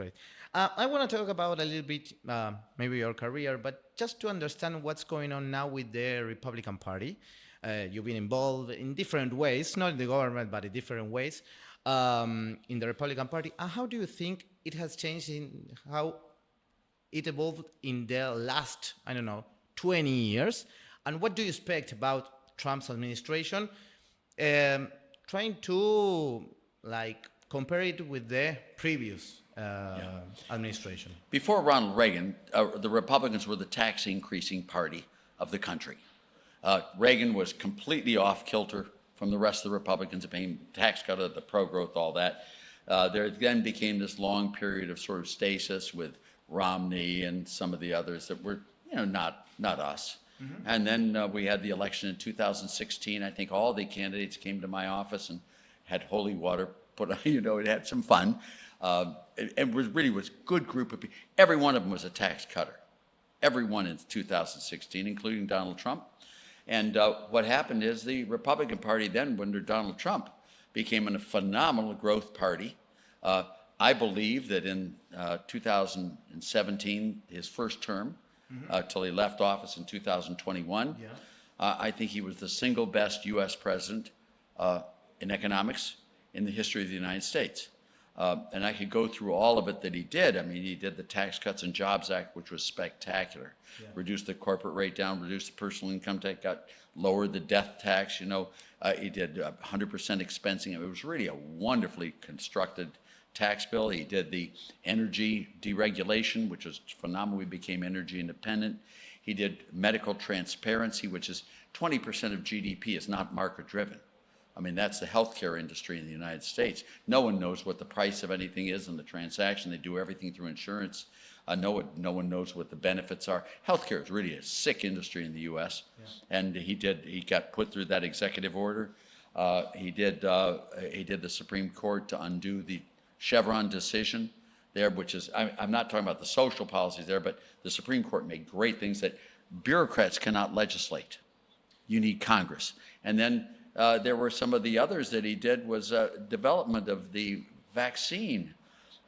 Great. I want to talk about a little bit, maybe your career, but just to understand what's going on now with the Republican Party. You've been involved in different ways, not in the government, but in different ways in the Republican Party. And how do you think it has changed in how it evolved in the last, I don't know, 20 years? And what do you expect about Trump's administration? Um, Trying to like compare it with the previous administration. Before Ronald Reagan, the Republicans were the tax increasing party of the country. Reagan was completely off kilter from the rest of the Republicans, paying tax cut, the pro-growth, all that. There then became this long period of sort of stasis with Romney and some of the others that were, not us. Mm-hmm. And then we had the election in 2016. I think all the candidates came to my office and had holy water put on, it had some fun. It was a good group of people. Every one of them was a tax cutter. Everyone in 2016, including Donald Trump. And what happened is the Republican Party then, under Donald Trump, became a phenomenal growth party. I believe that in 2017, his first term, till he left office in 2021, I think he was the single best U.S. president in economics in the history of the United States. And I could go through all of it that he did. I mean, he did the Tax Cuts and Jobs Act, which was spectacular. Reduced the corporate rate down, reduced the personal income tax, lowered the death tax, he did 100% expensing. It was really a wonderfully constructed tax bill. He did the energy deregulation, which was phenomenal. We became energy independent. He did medical transparency, which is 20% of GDP is not market driven. I mean, that's the healthcare industry in the United States. No one knows what the price of anything is in the transaction. They do everything through insurance. No one knows what the benefits are. Healthcare is really a sick industry in the U.S. And he got put through that executive order. He did the Supreme Court to undo the Chevron decision there, which is, I'm not talking about the social policies there, but the Supreme Court made great things that bureaucrats cannot legislate. You need Congress. And then there were some of the others that he did was development of the vaccine.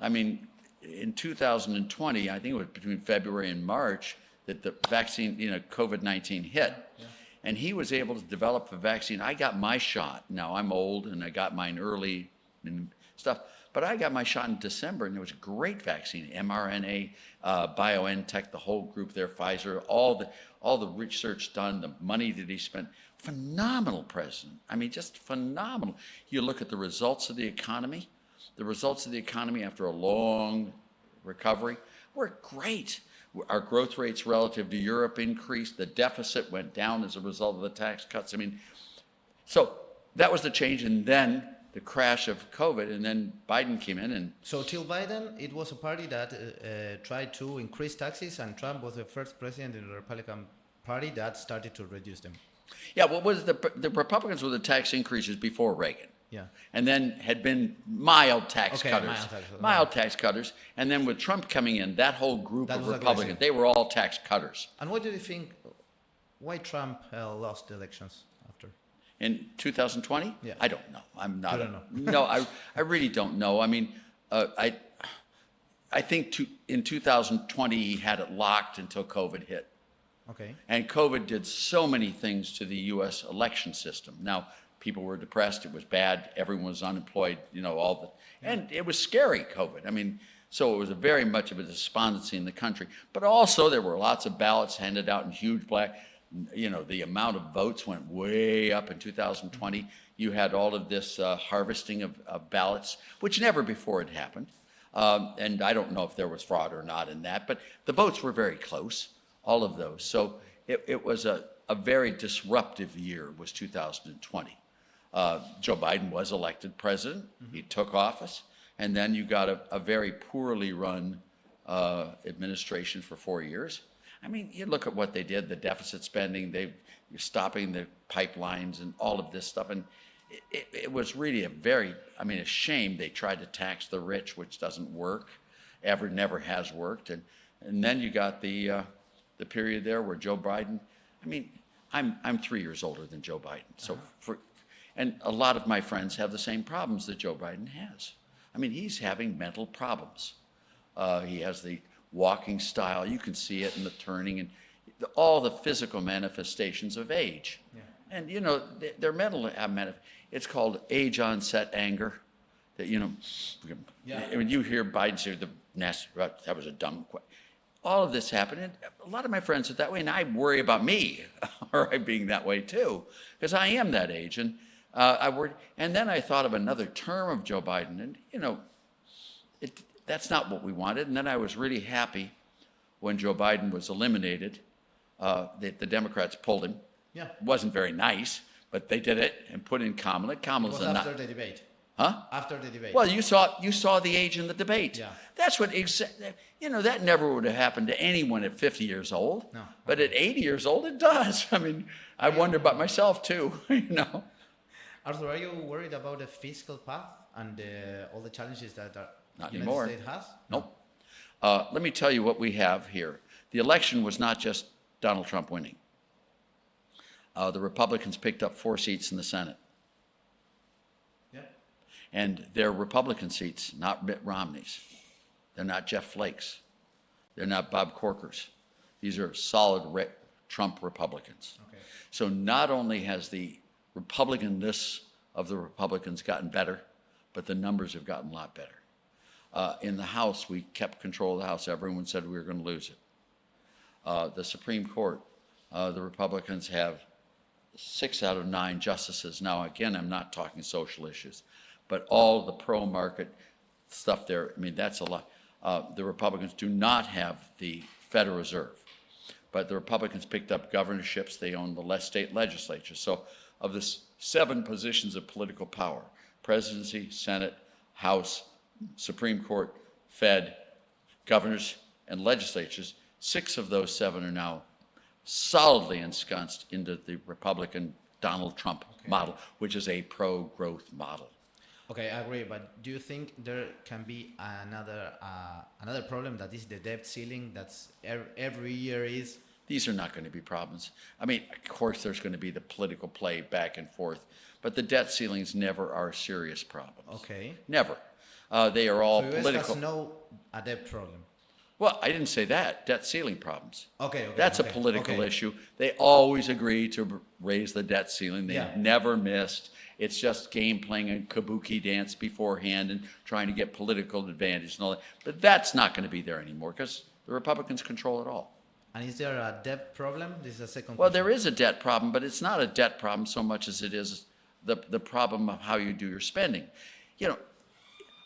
I mean, in 2020, I think it was between February and March, that the vaccine, COVID-19 hit. And he was able to develop the vaccine. I got my shot. Now, I'm old, and I got mine early and stuff. But I got my shot in December, and it was a great vaccine. mRNA, BioNTech, the whole group there, Pfizer, all the research done, the money that he spent. Phenomenal president. I mean, just phenomenal. You look at the results of the economy. The results of the economy after a long recovery were great. Our growth rates relative to Europe increased. The deficit went down as a result of the tax cuts. I mean, so that was the change. And then the crash of COVID, and then Biden came in. And so till Biden, it was a party that tried to increase taxes, and Trump was the first president in the Republican Party that started to reduce them. Yeah, what was the Republicans were the tax increases before Reagan. Yeah. And then had been mild tax cutters. Mild tax cutters. And then with Trump coming in, that whole group of Republicans, they were all tax cutters. And what do you think, why Trump lost the elections after? In 2020? Yeah. I don't know. I'm not. You don't know. No, I really don't know. I mean, I think in 2020 he had it locked until COVID hit. Okay. And COVID did so many things to the U.S. election system. Now, people were depressed. It was bad. Everyone was unemployed. And it was scary, COVID. I mean, so it was very much of a despondency in the country. But also, there were lots of ballots handed out in huge black. The amount of votes went way up in 2020. You had all of this harvesting of ballots, which never before had happened. And I don't know if there was fraud or not in that, but the votes were very close. All of those. So it was a very disruptive year, was 2020. Joe Biden was elected president. Mm-hmm. He took office. And then you got a very poorly run administration for 4 years. I mean, you look at what they did, the deficit spending, you're stopping the pipelines and all of this stuff. And it was really a shame they tried to tax the rich, which doesn't work, never has worked. And then you got the period there where Joe Biden, I mean, I'm 3 years older than Joe Biden. So and a lot of my friends have the same problems that Joe Biden has. I mean, he's having mental problems. He has the walking style. You can see it in the turning and all the physical manifestations of age. Yeah. And, you know, their mental, it's called age onset anger. That, you know, Yeah. when you hear Biden say that was a dumb question. All of this happened, and a lot of my friends are that way, and I worry about me, or I being that way too, because I am that age, and I worried. And then I thought of another term of Joe Biden, and you know, that's not what we wanted. And then I was really happy when Joe Biden was eliminated. The Democrats pulled him. Yeah. It wasn't very nice, but they did it and put in Kamala. It Kamala's was a after the debate. huh? After the debate. Well, you saw the age in the debate. Yeah. That's what you know, that never would have happened to anyone at 50 years old. No. But at 80 years old, it does. I mean, I wonder about myself too. You know. Arthur, are you worried about the fiscal path and all the challenges that the Not United anymore. States has? Nope. Let me tell you what we have here. The election was not just Donald Trump winning. The Republicans picked up 4 seats in the Senate. Yeah. And they're Republican seats, not Mitt Romney's. They're not Jeff Flake's. They're not Bob Corker's. These are solid Trump Republicans. Okay. So not only has the Republicanness of the Republicans gotten better, but the numbers have gotten a lot better. In the House, we kept control of the House. Everyone said we were going to lose it. The Supreme Court, the Republicans have 6 out of 9 justices. Now, again, I'm not talking social issues, but all the pro-market stuff there, I mean, that's a lot. The Republicans do not have the Federal Reserve, but the Republicans picked up governorships. They own the state legislatures. So of the 7 positions of political power, presidency, Senate, House, Supreme Court, Fed, governors, and legislatures, 6 of those 7 are now solidly ensconced into the Republican Donald Trump model, which is a pro-growth model. Okay, I agree. But do you think there can be another problem, that is the debt ceiling that's every year is? These are not going to be problems. I mean, of course, there's going to be the political play back and forth, but the debt ceilings never are serious problems. Okay. Never. They are all So US political. has no a debt problem. Well, I didn't say that. Debt ceiling problems. Okay. That's a political issue. They always agree to raise the debt ceiling. They've Yeah. never missed. It's just game playing a kabuki dance beforehand and trying to get political advantage and all that. But that's not going to be there anymore because the Republicans control it all. And is there a debt problem? This is a second Well, question. there is a debt problem, but it's not a debt problem so much as it is the problem of how you do your spending. You know,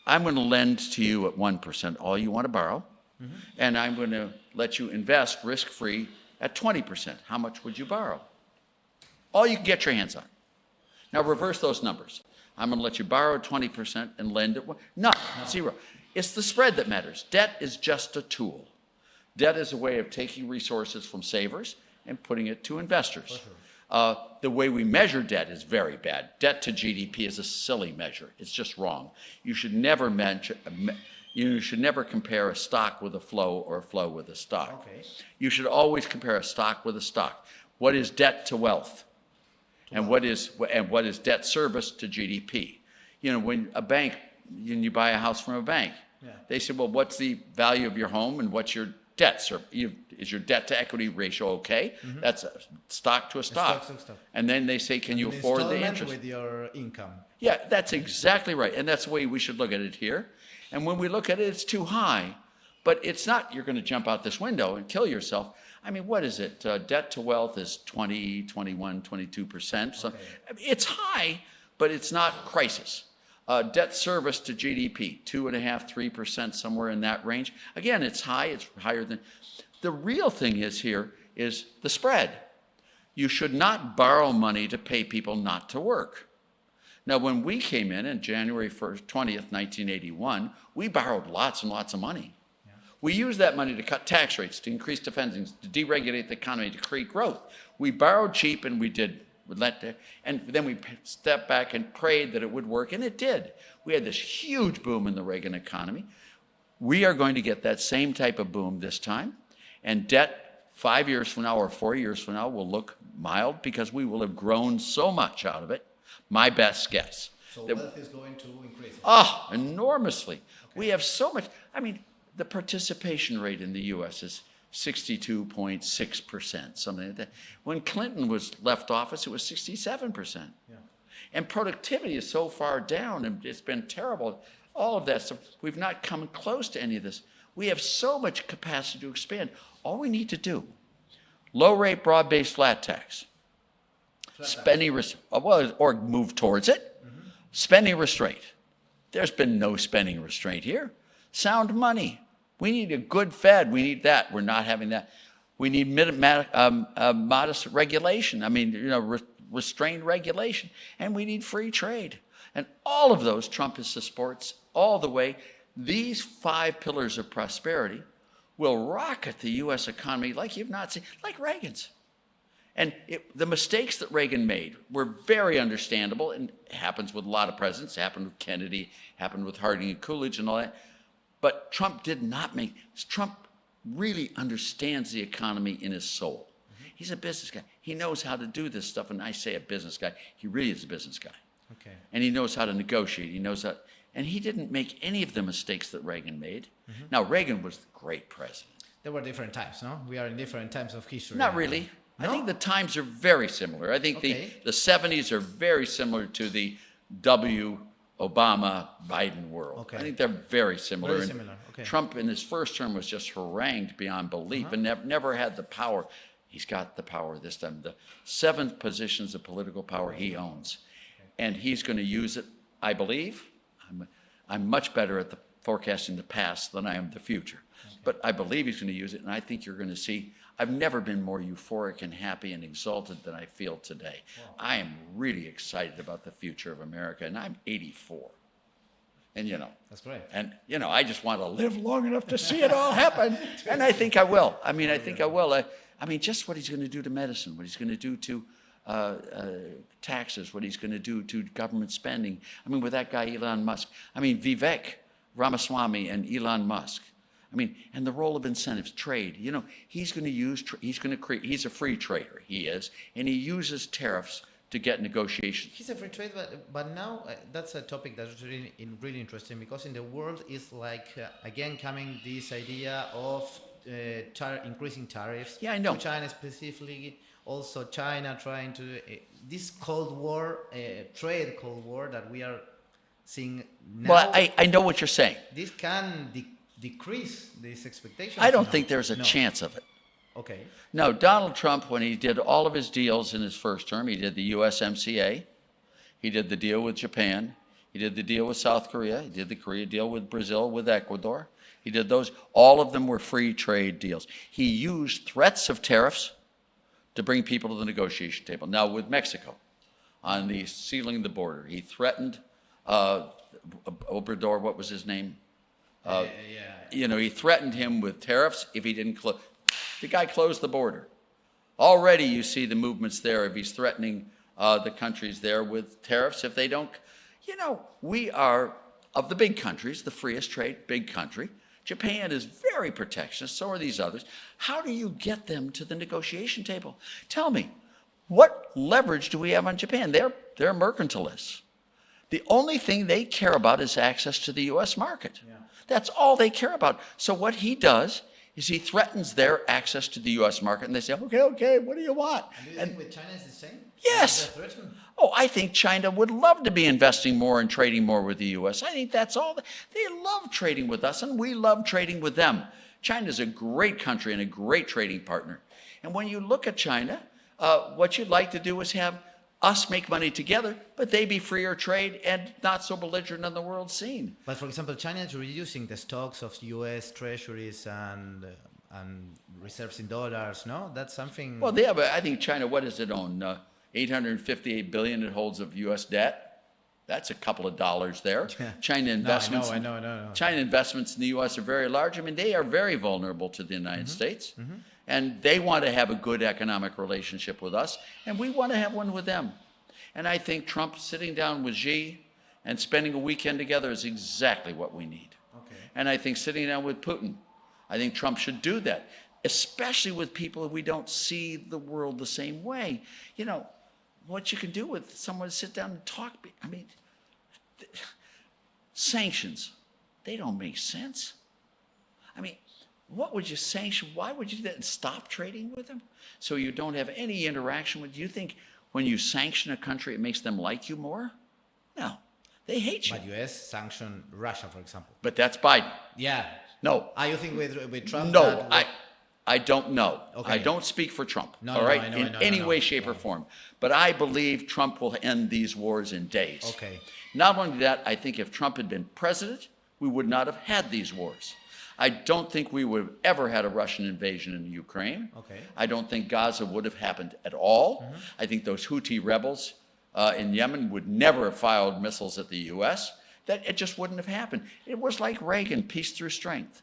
I'm going to lend to you at 1% all you want to borrow, and I'm going to let you invest risk-free at 20%. How much would you borrow? All you can get your hands on. Now reverse those numbers. I'm going to let you borrow 20% and lend at no, 0. It's the spread that matters. Debt is just a tool. Debt is a way of taking resources from savers and putting it to investors. The way we measure debt is very bad. Debt to GDP is a silly measure. It's just wrong. You should never compare a stock with a flow or a flow with a stock. Okay. You should always compare a stock with a stock. What is debt to wealth? And what is debt service to GDP? You know, when you buy a house from a bank, they say, well, what's the value of your home and what's your debt? Is your debt to equity ratio okay? That's a stock to a stock. Stock. And then they say, can you afford the Installment interest? with your income. Yeah, that's exactly right. And that's the way we should look at it here. And when we look at it, it's too high. But it's not you're going to jump out this window and kill yourself. I mean, what is it? Debt to wealth is 20, 21, 22%. So it's high, but it's not crisis. Debt service to GDP, 2.5%, 3%, somewhere in that range. Again, it's high. It's higher than. The real thing is the spread. You should not borrow money to pay people not to work. Now, when we came in January 1st, 20th, 1981, we borrowed lots and lots of money. We used that money to cut tax rates, to increase defense, to deregulate the economy, to create growth. We borrowed cheap, and and then we stepped back and prayed that it would work, and it did. We had this huge boom in the Reagan economy. We are going to get that same type of boom this time, and debt 5 years from now or 4 years from now will look mild because we will have grown so much out of it. My best guess. So wealth is going to increase. Enormously. We have so much. I mean, the participation rate in the U.S. is 62.6%, something like that. When Clinton was left office, it was 67%. Yeah. And productivity is so far down, and it's been terrible. All of that stuff, we've not come close to any of this. We have so much capacity to expand. All we need to do, low rate, broad-based flat tax, or move towards it, spending restraint. There's been no spending restraint here. Sound money. We need a good Fed. We need that. We're not having that. We need modest regulation. I mean, restrained regulation. And we need free trade. And all of those Trump supports all the way. These 5 pillars of prosperity will rocket the U.S. economy like you've not seen, like Reagan's. And the mistakes that Reagan made were very understandable, and it happens with a lot of presidents. It happened with Kennedy, happened with Harding and Coolidge and all that. But Trump did not make. Trump really understands the economy in his soul. He's a business guy. He knows how to do this stuff. And I say a business guy. He really is a business guy. Okay. And he knows how to negotiate. He knows how. And he didn't make any of the mistakes that Reagan made. Now, Reagan was a great president. There were different times, no? We are in different times of history. Not really. No? I think the times are very similar. I think Okay. the 70s are very similar to the W. Obama, Biden world. Okay. I think they're very similar. Very And similar, okay. Trump in his first term was just harangued beyond belief and never had the power. He's got the power this time. The 7 positions of political power he owns. And he's going to use it, I believe. I'm much better at forecasting the past than I am the future. But I believe he's going to use it, and I think you're going to see. I've never been more euphoric and happy and exalted than I feel today. Wow. I am really excited about the future of America, and I'm 84. And, That's great. And, I just want to live long enough to see it all happen. And I think I will. I think I will. I mean, just what he's going to do to medicine, what he's going to do to taxes, what he's going to do to government spending. I mean, with that guy, Elon Musk. I mean, Vivek Ramaswamy and Elon Musk. I mean, and the role of incentives, trade. He's going to use, he's going to create, he's a free trader, he is, and he uses tariffs to get negotiations. He's a free trade, but now that's a topic that's really interesting, because in the world is like, again, coming this idea of increasing tariffs. Yeah, I know. To China specifically. Also, China trying to, this Cold War, trade Cold War that we are seeing now. Well, I know what you're saying. This can decrease these expectations. I don't think there's a chance of it. Okay. No, Donald Trump, when he did all of his deals in his first term, he did the USMCA, he did the deal with Japan, he did the deal with South Korea, he did the Korea deal with Brazil, with Ecuador. He did those. All of them were free trade deals. He used threats of tariffs to bring people to the negotiation table. Now, with Mexico, on the sealing the border, he threatened Obrador, what was his name? He threatened him with tariffs if he didn't close. The guy closed the border. Already you see the movements there if he's threatening the countries there with tariffs if they don't. We are, of the big countries, the freest trade, big country. Japan is very protectionist, so are these others. How do you get them to the negotiation table? Tell me, what leverage do we have on Japan? They're mercantilists. The only thing they care about is access to the U.S. market. Yeah. That's all they care about. So what he does is he threatens their access to the U.S. market, and they say, okay, what do you want? And do you think with China is the same? Yes. Oh, I think China would love to be investing more and trading more with the U.S. I think that's all. They love trading with us, and we love trading with them. China is a great country and a great trading partner. And when you look at China, what you'd like to do is have us make money together, but they be freer trade and not so belligerent on the world scene. But for example, China is reducing the stocks of U.S. treasuries and reserves in dollars. No, that's something. Well, they have. I think China. What does it own? 858 billion it holds of U.S. debt. That's a couple of dollars there. Yeah. China investments. I know. China investments in the U.S. are very large. I mean, they are very vulnerable to the United States. And they want to have a good economic relationship with us, and we want to have one with them. And I think Trump sitting down with Xi and spending a weekend together is exactly what we need. Okay. And I think sitting down with Putin, I think Trump should do that, especially with people who we don't see the world the same way. What you can do with someone to sit down and talk, I mean, sanctions, they don't make sense. I mean, what would you sanction? Why would you then stop trading with them? So you don't have any interaction with, do you think when you sanction a country, it makes them like you more? No, they hate you. But US sanctioned Russia, for example. But that's Biden. Yeah. No, You think with Trump? no, that I don't know. Okay. I don't speak for Trump, No, all no, right, I know, in I know, any I know. way, shape, or form. But I believe Trump will end these wars in days. Okay. Not only that, I think if Trump had been president, we would not have had these wars. I don't think we would have ever had a Russian invasion in Ukraine. Okay. I don't think Gaza would have happened at all. I think those Houthi rebels in Yemen would never have fired missiles at the U.S. That it just wouldn't have happened. It was like Reagan, peace through strength.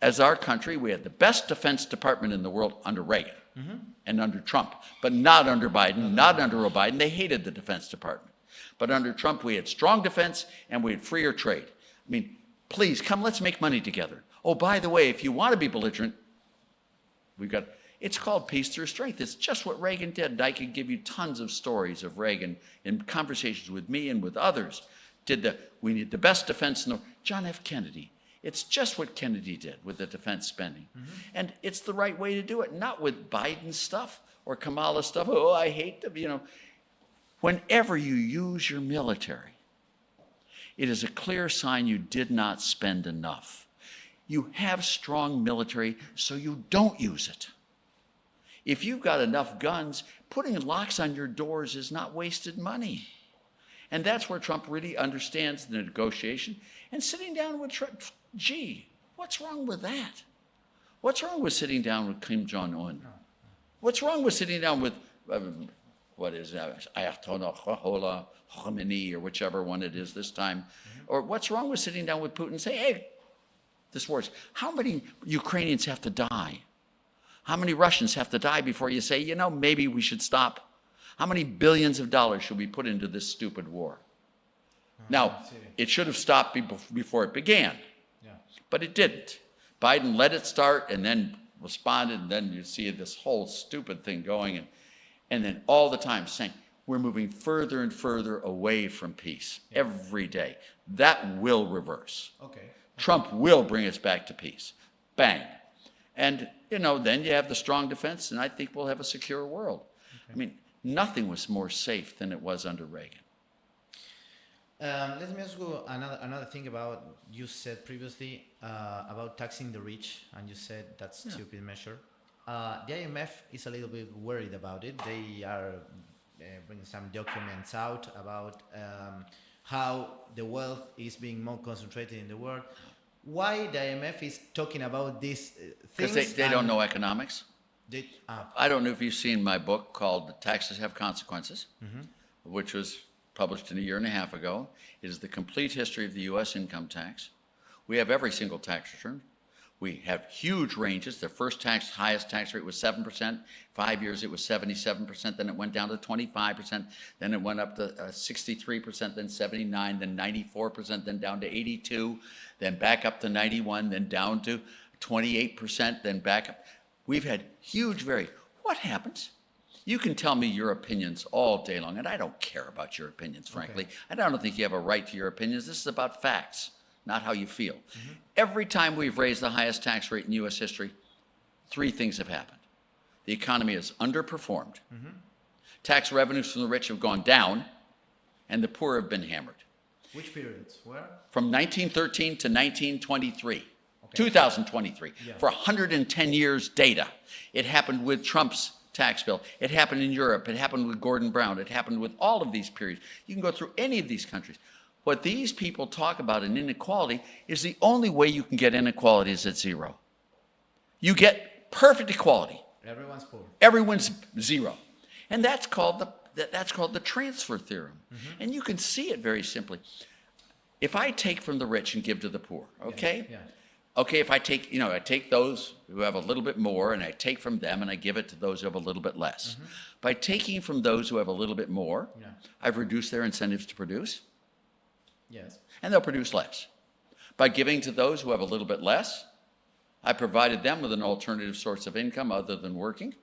As our country, we had the best Defense Department in the world under Reagan and under Trump, but not under Biden, not under Biden. They hated the Defense Department. But under Trump, we had strong defense and we had freer trade. I mean, please, come, let's make money together. Oh, by the way, if you want to be belligerent, it's called peace through strength. It's just what Reagan did. And I could give you tons of stories of Reagan in conversations with me and with others. We need the best defense in the world. John F. Kennedy. It's just what Kennedy did with the defense spending. And it's the right way to do it, not with Biden stuff or Kamala stuff. Oh, I hate them, Whenever you use your military, it is a clear sign you did not spend enough. You have strong military, so you don't use it. If you've got enough guns, putting locks on your doors is not wasted money. And that's where Trump really understands the negotiation. And sitting down with Trump, gee, what's wrong with that? What's wrong with sitting down with Kim Jong-un? What's wrong with sitting down with, Ayatollah Khomeini, or whichever one it is this time? Or what's wrong with sitting down with Putin and say, hey, this war, how many Ukrainians have to die? How many Russians have to die before you say, maybe we should stop? How many billions of dollars should we put into this stupid war? Now, it should have stopped before it began, but it didn't. Biden let it start and then responded, and then you see this whole stupid thing going, and then all the time saying, we're moving further and further away from peace every day. That will reverse. Okay. Trump will bring us back to peace. Bang. And, then you have the strong defense, and I think we'll have a secure world. Okay. I mean, nothing was more safe than it was under Reagan. Let me ask you another thing about, you said previously about taxing the rich, and you said that's a stupid measure. The IMF is a little bit worried about it. They are bringing some documents out about how the wealth is being more concentrated in the world. Why the IMF is talking about these things? Because they don't know economics. They, I don't know if you've seen my book called Taxes Have Consequences, which was published a year and a half ago. It is the complete history of the U.S. income tax. We have every single tax return. We have huge ranges. The first highest tax rate was 7%. 5 years it was 77%. Then it went down to 25%. Then it went up to 63%. Then 79%. Then 94%. Then down to 82%. Then back up to 91%. Then down to 28%. Then back up. We've had huge variation. What happens? You can tell me your opinions all day long, and I don't care about your opinions, frankly. Okay. I don't think you have a right to your opinions. This is about facts, not how you feel. Every time we've raised the highest tax rate in U.S. history, three things have happened. The economy has underperformed. Tax revenues from the rich have gone down, and the poor have been hammered. Which periods? Where? From 1913 to 1923. 2023. For 110 years data. It happened with Trump's tax bill. It happened in Europe. It happened with Gordon Brown. It happened with all of these periods. You can go through any of these countries. What these people talk about in inequality is the only way you can get inequality is at zero. You get perfect equality. Everyone's poor. Everyone's zero. And that's called the transfer theorem. And you can see it very simply. If I take from the rich and give to the poor, okay? Yeah. Okay, if I take, I take those who have a little bit more and I take from them and I give it to those who have a little bit less. By taking from those who have a little bit more, I've reduced their incentives to produce. Yes. And they'll produce less. By giving to those who have a little bit less, I provided them with an alternative source of income other than working,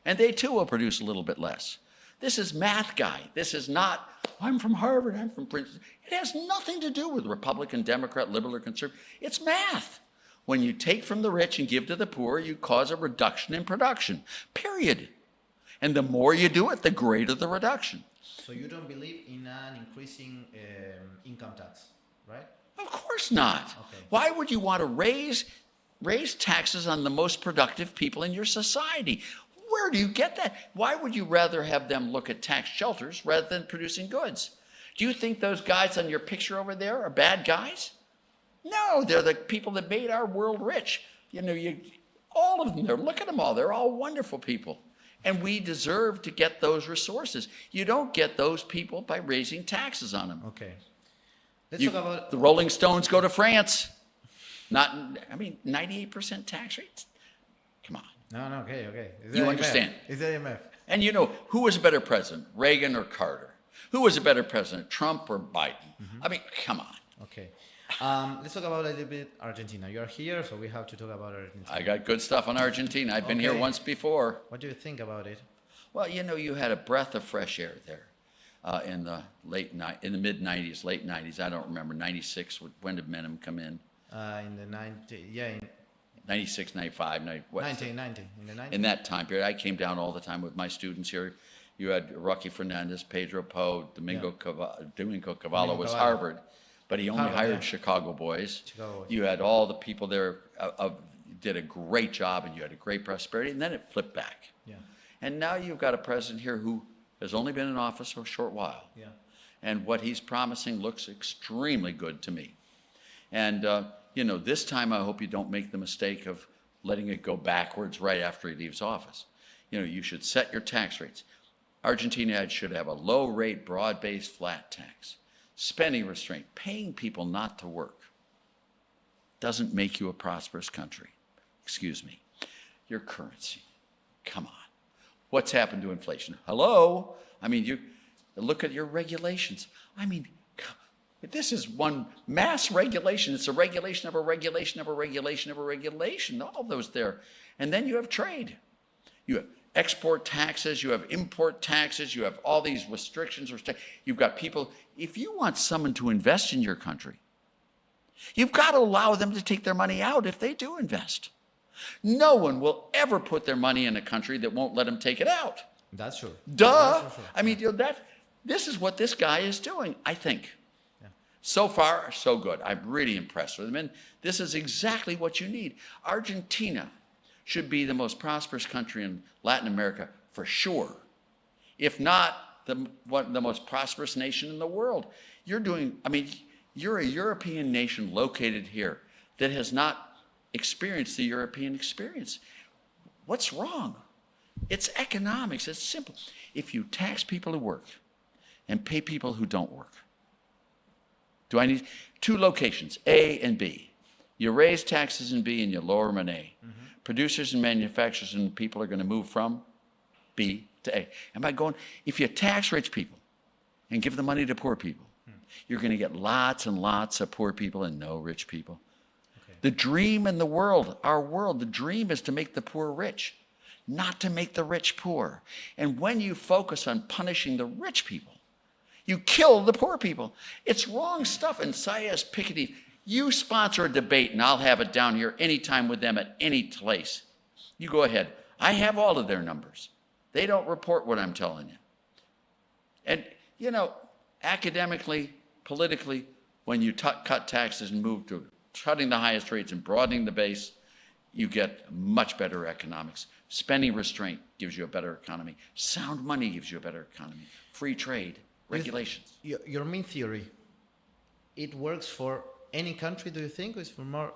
and they too will produce a little bit less. This is math, guy. This is not, I'm from Harvard, I'm from Princeton. It has nothing to do with Republican, Democrat, liberal, or conservative. It's math. When you take from the rich and give to the poor, you cause a reduction in production, period. And the more you do it, the greater the reduction. So you don't believe in an increasing income tax, right? Of course not. Okay. Why would you want to raise taxes on the most productive people in your society? Where do you get that? Why would you rather have them look at tax shelters rather than producing goods? Do you think those guys on your picture over there are bad guys? No, they're the people that made our world rich. You know, all of them, look at them all. They're all wonderful people. And we deserve to get those resources. You don't get those people by raising taxes on them. Okay. Let's talk about The Rolling Stones go to France. 98% tax rates. Come on. No, okay. It's You the understand. IMF. It's the IMF. And you know, who was a better president, Reagan or Carter? Who was a better president, Trump or Biden? I mean, come on. Okay. Let's talk about a little bit Argentina. You're here, so we have to talk about Argentina. I got good stuff on Argentina. I've been here Okay. once before. What do you think about it? Well, you know, you had a breath of fresh air there in the mid '90s, late '90s. I don't remember '96. When did Menem come in? In the 90, yeah, in '96, '95, 1990. In the 90s. In that time period, I came down all the time with my students here. You had Rocky Fernandez, Pedro Poe, Domingo Cavallo was Cavallo. Harvard, but he only Harvard, hired yeah. Chicago boys. Chicago boys. You had all the people there did a great job, and you had a great prosperity, and then it flipped back. Yeah, And now you've got a president here who has only been in office for a short while. yeah. And what he's promising looks extremely good to me. And, you know, this time I hope you don't make the mistake of letting it go backwards right after he leaves office. You know, you should set your tax rates. Argentina should have a low-rate, broad-based, flat tax. Spending restraint, paying people not to work, doesn't make you a prosperous country. Excuse me. Your currency, come on. What's happened to inflation? Hello? I mean, you look at your regulations. I mean, this is one mass regulation. It's a regulation of a regulation of a regulation of a regulation, all those there. And then you have trade. You have export taxes, you have import taxes, you have all these restrictions. You've got people, if you want someone to invest in your country, you've got to allow them to take their money out if they do invest. No one will ever put their money in a country that won't let them take it out. That's true. Duh. That's for sure. I mean, you know, this is what this guy is doing, I think. Yeah. So far, so good. I'm really impressed with him. And this is exactly what you need. Argentina should be the most prosperous country in Latin America for sure. If not, the most prosperous nation in the world. You're a European nation located here that has not experienced the European experience. What's wrong? It's economics. It's simple. If you tax people who work and pay people who don't work, do I need two locations, A and B? You raise taxes in B and you lower them in A. Producers and manufacturers and people are going to move from B to A. And by going, if you tax rich people and give the money to poor people, you're going to get lots and lots of poor people and no rich people. Okay. The dream in the world, our world, the dream is to make the poor rich, not to make the rich poor. And when you focus on punishing the rich people, you kill the poor people. It's wrong stuff. And Sias Piketty, you sponsor a debate, and I'll have it down here anytime with them at any place. You go ahead. I have all of their numbers. They don't report what I'm telling you. And, you know, academically, politically, when you cut taxes and move to cutting the highest rates and broadening the base, you get much better economics. Spending restraint gives you a better economy. Sound money gives you a better economy. Free trade, regulations. Your main theory, it works for any country, do you think? Or is for more?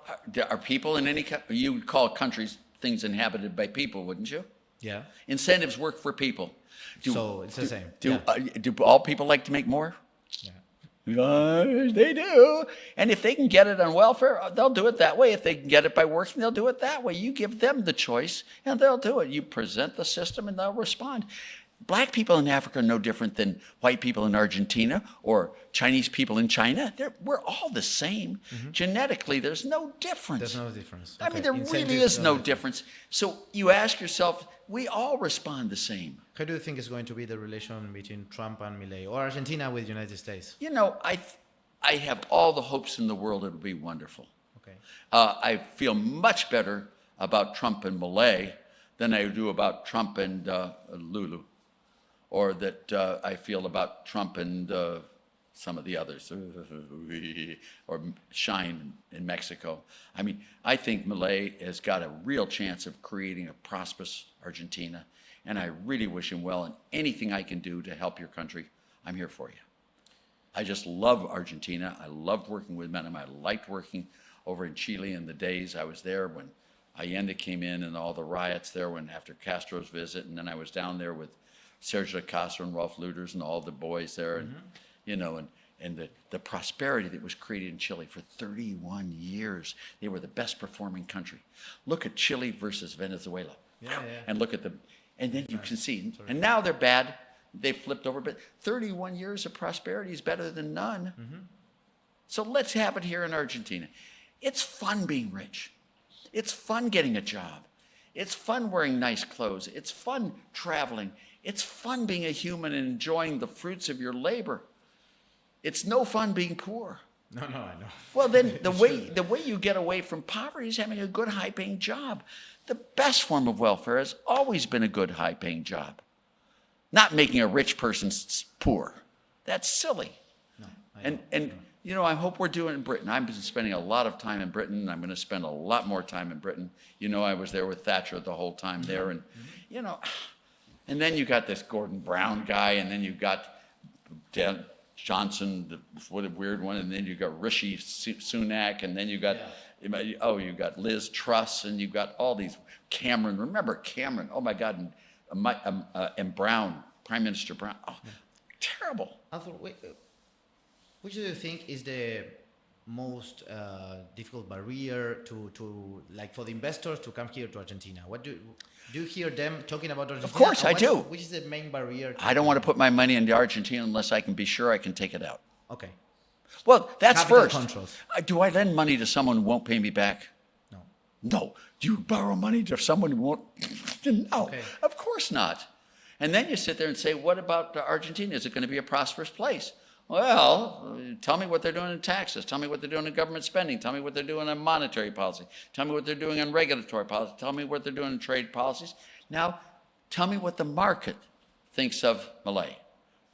Are people in any country? You would call countries things inhabited by people, wouldn't you? Yeah. Incentives work for people. So it's the same. Do, Yeah. do all people like to make more? Yeah. They do. And if they can get it on welfare, they'll do it that way. If they can get it by working, they'll do it that way. You give them the choice, and they'll do it. You present the system, and they'll respond. Black people in Africa are no different than white people in Argentina or Chinese people in China. We're all the same. Genetically, there's no difference. There's no difference. I mean, Okay. there really Incentives, is no difference. So you ask yourself, we all respond the same. How do you think is going to be the relation between Trump and Milei, or Argentina with the United States? You know, I have all the hopes in the world it'll be wonderful. Okay. I feel much better about Trump and Malay than I do about Trump and Lulu, or that I feel about Trump and some of the others, or Shine in Mexico. I mean, I think Malay has got a real chance of creating a prosperous Argentina, and I really wish him well, and anything I can do to help your country, I'm here for you. I just love Argentina. I loved working with Menem. I liked working over in Chile in the days I was there when Allende came in and all the riots there when after Castro's visit, and then I was down there with Sergio Castro and Rolf Luders and all the boys there, and you know, and the prosperity that was created in Chile for 31 years. They were the best performing country. Look at Chile versus Venezuela, and look at them, and then you can see, and now they're bad. They flipped over, but 31 years of prosperity is better than none. So let's have it here in Argentina. It's fun being rich. It's fun getting a job. It's fun wearing nice clothes. It's fun traveling. It's fun being a human and enjoying the fruits of your labor. It's no fun being poor. No, I know. Well, then the way you get away from poverty is having a good, high-paying job. The best form of welfare has always been a good, high-paying job. Not making a rich person poor. That's silly. No, and you know, I hope we're doing it in Britain. I've been spending a lot of time in Britain. I'm going to spend a lot more time in Britain. You know, I was there with Thatcher the whole time there. And, you know, and then you got this Gordon Brown guy, and then you got Dan Johnson, what a weird one, and then you got Rishi Sunak, and then you got, you got Liz Truss, and you got all these, Cameron. Remember Cameron? Oh, my God. And Brown, Prime Minister Brown. Oh, terrible. Arthur, which do you think is the most difficult barrier to like for the investors to come here to Argentina? What do you hear them talking about Argentina? Of course, I do. Which is the main barrier? I don't want to put my money into Argentina unless I can be sure I can take it out. Okay. Well, that's Capital first. controls. Do I lend money to someone who won't pay me back? No. No. Do you borrow money to someone who won't? No, Okay. Of course not. And then you sit there and say, what about Argentina? Is it going to be a prosperous place? Well, tell me what they're doing in taxes. Tell me what they're doing in government spending. Tell me what they're doing in monetary policy. Tell me what they're doing in regulatory policy. Tell me what they're doing in trade policies. Now, tell me what the market thinks of Malay.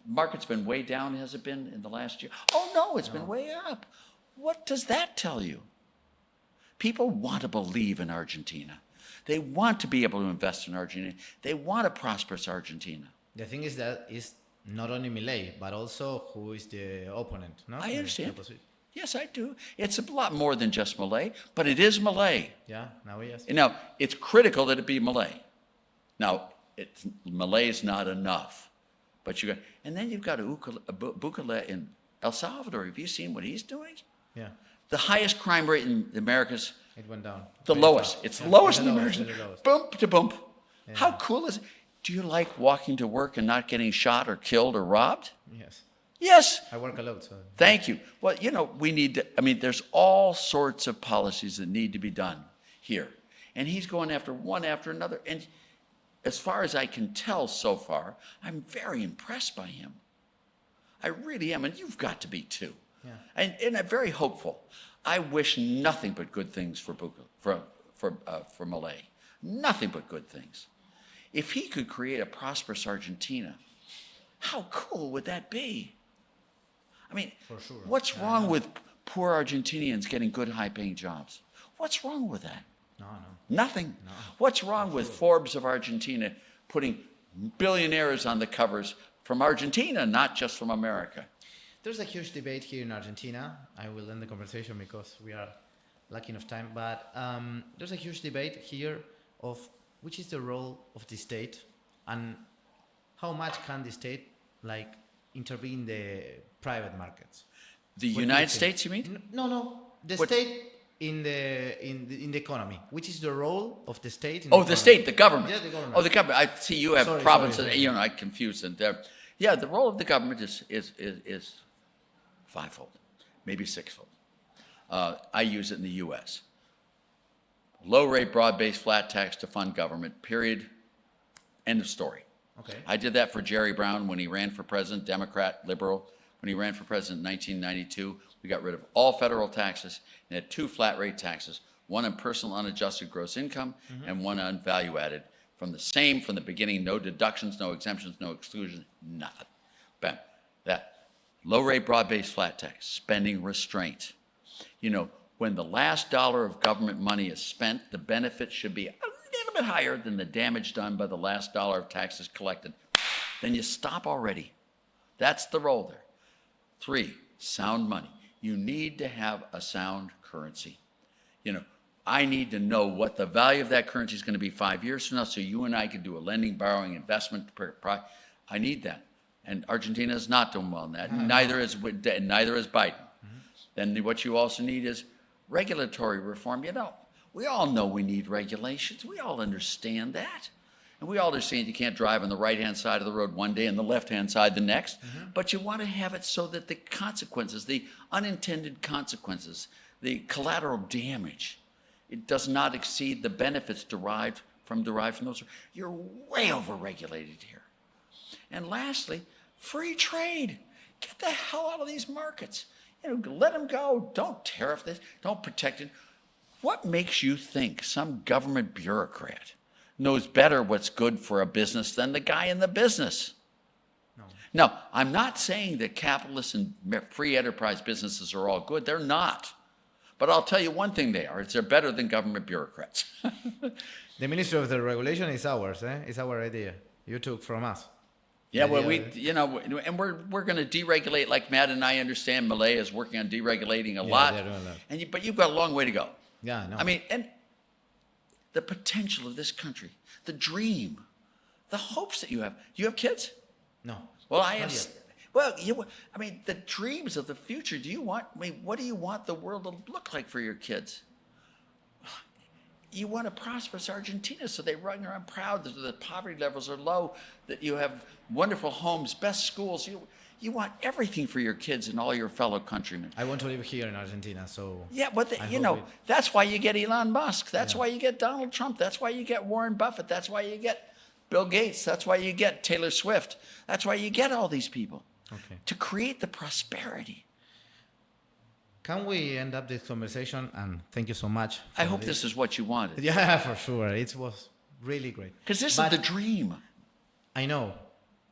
Market's been way down, has it been, in the last year? Oh, no, it's been way up. What does that tell you? People want to believe in Argentina. They want to be able to invest in Argentina. They want a prosperous Argentina. The thing is that it's not only Milei, but also who is the opponent. No, I understand. The opposite. Yes, I do. It's a lot more than just Malay, but it is Malay. Yeah. Now yes. And now, it's critical that it be Malay. Now, Malay is not enough, but you got, and then you've got Bukele in El Salvador. Have you seen what he's doing? Yeah. The highest crime rate in the Americas. It went down. The Very lowest. fast. It's Yeah, the lowest it's in the the lowest, Americas. it's the lowest. Bump to bump. Yeah. How cool is it? Do you like walking to work and not getting shot or killed or robbed? Yes. Yes. I work a lot, so. Thank you. Well, you know, we need to, I mean, there's all sorts of policies that need to be done here. And he's going after one after another. And as far as I can tell so far, I'm very impressed by him. I really am. And you've got to be too. Yeah. And I'm very hopeful. I wish nothing but good things for Malay. Nothing but good things. If he could create a prosperous Argentina, how cool would that be? I mean, For sure. what's wrong with poor Argentinians getting good, high-paying jobs? What's wrong with that? No. Nothing. What's wrong with Forbes of Argentina putting billionaires on the covers from Argentina, not just from America? There's a huge debate here in Argentina. I will end the conversation because we are lacking of time. But there's a huge debate here of which is the role of the state and how much can the state like intervene in the private markets. The What do you United think? States, you mean? No. The What- state in the economy. Which is the role of the state? In Oh, the economy? state, the government. Yeah, the government. Oh, the government. I see you have Sorry, provinces. sorry. You know, I confuse them there. Yeah, the role of the government is fivefold, maybe sixfold. I use it in the U.S. Low rate, broad-based, flat tax to fund government, period, end of story. Okay. I did that for Jerry Brown when he ran for president, Democrat, liberal. When he ran for president in 1992, We got rid of all federal taxes and had 2 flat rate taxes, one on personal unadjusted gross income and one on value added. From the beginning, no deductions, no exemptions, no exclusions, nothing. Bam. That low rate, broad-based flat tax, spending restraint. You know, when the last dollar of government money is spent, the benefit should be a little bit higher than the damage done by the last dollar of taxes collected. Then you stop already. That's the role there. 3, sound money. You need to have a sound currency. You know, I need to know what the value of that currency is going to be 5 years from now, so you and I can do a lending, borrowing, investment. I need that. And Argentina is not doing well in that. Neither is Biden. Then what you also need is regulatory reform. You know, we all know we need regulations. We all understand that. And we all understand you can't drive on the right-hand side of the road one day and the left-hand side the next. But you want to have it so that the consequences, the unintended consequences, the collateral damage, it does not exceed the benefits derived from those. You're way over-regulated here. And lastly, free trade. Get the hell out of these markets. You know, let them go. Don't tariff this. Don't protect it. What makes you think some government bureaucrat knows better what's good for a business than the guy in the business? No. Now, I'm not saying that capitalists and free enterprise businesses are all good. They're not. But I'll tell you one thing they are. They're better than government bureaucrats. The Ministry of the Regulation is ours, eh? It's our idea. You took from us. Yeah, well, and we're going to deregulate like Matt and I understand. Malaya is working on deregulating a lot. They're doing a lot. But you've got a long way to go. Yeah, I know. I mean, and the potential of this country, the dream, the hopes that you have. You have kids? No. Well, I have. Well, I mean, the dreams of the future. What do you want the world to look like for your kids? You want a prosperous Argentina, so they run around proud that the poverty levels are low, that you have wonderful homes, best schools. You want everything for your kids and all your fellow countrymen. I want to live here in Argentina, so... Yeah, but that's why you get Elon Musk. That's why you get Donald Trump. That's why you get Warren Buffett. That's why you get Bill Gates. That's why you get Taylor Swift. That's why you get all these people. Okay. To create the prosperity. Can we end up this conversation? And thank you so much. I hope this is what you wanted. Yeah, for sure. It was really great. Because this is the dream. I know.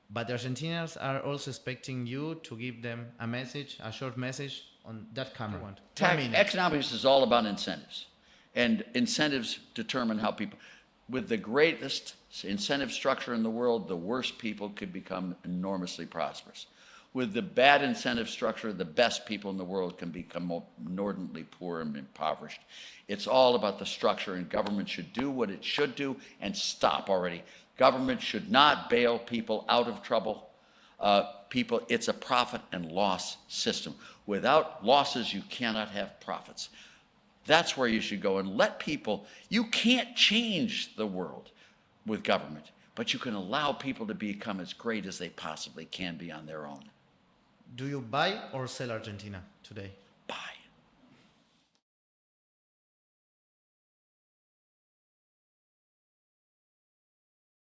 But the Argentinians are also expecting you to give them a message, a short message on that camera. Economics is all about incentives. And incentives determine how people... With the greatest incentive structure in the world, the worst people could become enormously prosperous. With the bad incentive structure, the best people in the world can become inordinately poor and impoverished. It's all about the structure, and government should do what it should do and stop already. Government should not bail people out of trouble. It's a profit and loss system. Without losses, you cannot have profits. That's where you should go and let people. You can't change the world with government, but you can allow people to become as great as they possibly can be on their own. Do you buy or sell Argentina today?